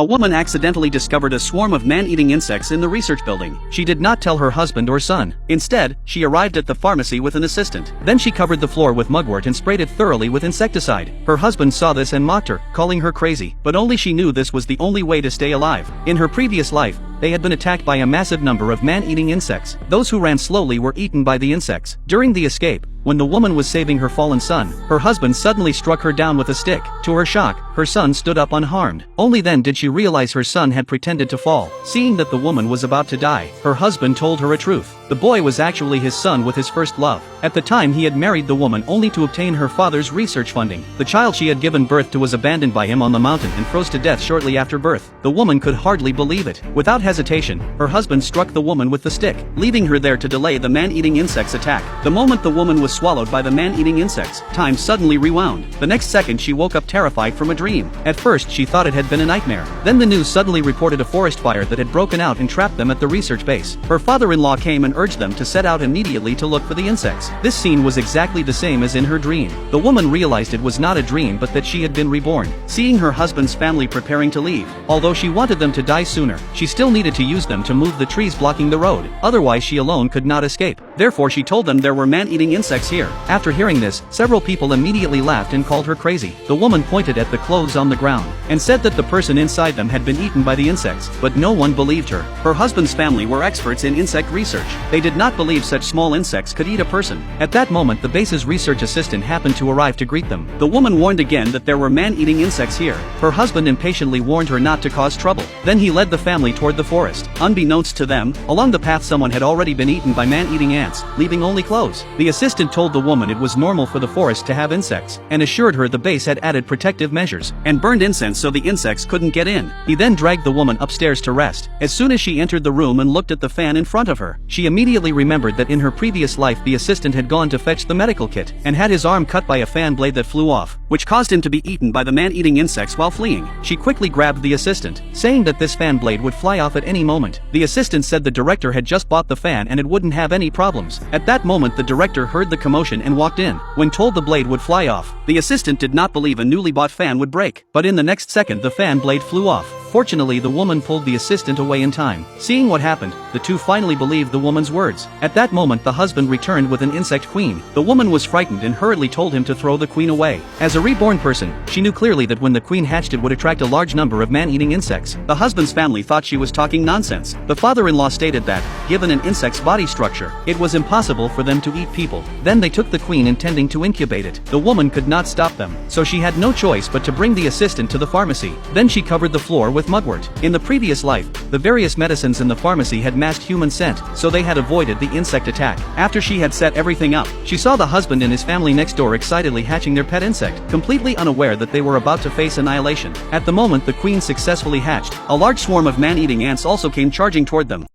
a woman accidentally discovered a swarm of man-eating insects in the research building. She did not tell her husband or son. Instead, she arrived at the pharmacy with an assistant. Then she covered the floor with mugwort and sprayed it thoroughly with insecticide. Her husband saw this and mocked her, calling her crazy. But only she knew this was the only way to stay alive. In her previous life, they had been attacked by a massive number of man-eating insects. Those who ran slowly were eaten by the insects. During the escape, when the woman was saving her fallen son, her husband suddenly struck her down with a stick. To her shock, her son stood up unharmed. Only then did she realize her son had pretended to fall. Seeing that the woman was about to die, her husband told her a truth. The boy was actually his son with his first love. At the time he had married the woman only to obtain her father's research funding. The child she had given birth to was abandoned by him on the mountain and froze to death shortly after birth. The woman could hardly believe it. Without hesitation, her husband struck the woman with the stick, leaving her there to delay the man-eating insects attack. The moment the woman was swallowed by the man-eating insects, time suddenly rewound. The next second she woke up terrified from a dream. At first she thought it had been a nightmare. Then the news suddenly reported a forest fire that had broken out and trapped them at the research base. Her father-in-law came and urged them to set out immediately to look for the insects. This scene was exactly the same as in her dream. The woman realized it was not a dream but that she had been reborn. Seeing her husband's family preparing to leave, although she wanted them to die sooner, she still needed to use them to move the trees blocking the road. Otherwise she alone could not escape. Therefore she told them there were man-eating insects here. After hearing this, several people immediately laughed and called her crazy. The woman pointed at the clothes on the ground and said that the person inside them had been eaten by the insects, but no one believed her. Her husband's family were experts in insect research. They did not believe such small insects could eat a person. At that moment the base's research assistant happened to arrive to greet them. The woman warned again that there were man-eating insects here. Her husband impatiently warned her not to cause trouble. Then he led the family toward the forest. Unbeknownst to them, along the path someone had already been eaten by man-eating ants, leaving only clothes. The assistant told the woman it was normal for the forest to have insects, and assured her the base had added protective measures, and burned incense so the insects couldn't get in. He then dragged the woman upstairs to rest. As soon as she entered the room and looked at the fan in front of her, she immediately remembered that in her previous life the assistant had gone to fetch the medical kit, and had his arm cut by a fan blade that flew off, which caused him to be eaten by the man-eating insects while fleeing. She quickly grabbed the assistant, saying that this fan blade would fly off at any moment. The assistant said the director had just bought the fan and it wouldn't have any problems. At that moment the director heard the commotion and walked in. When told the blade would fly off, the assistant did not believe a newly bought fan would break, but in the next second the fan blade flew off. Fortunately the woman pulled the assistant away in time. Seeing what happened, the two finally believed the woman's words. At that moment the husband returned with an insect queen. The woman was frightened and hurriedly told him to throw the queen away. As a reborn person, she knew clearly that when the queen hatched it would attract a large number of man-eating insects. The husband's family thought she was talking nonsense. The father-in-law stated that, given an insect's body structure, it was impossible for them to eat people. Then they took the queen intending to incubate it. The woman could not stop them, so she had no choice but to bring the assistant to the pharmacy. Then she covered the floor with mugwort. In the previous life, the various medicines in the pharmacy had masked human scent, so they had avoided the insect attack. After she had set everything up, she saw the husband and his family next door excitedly hatching their pet insect, completely unaware that they were about to face annihilation. At the moment the queen successfully hatched, a large swarm of man-eating ants also came charging toward them.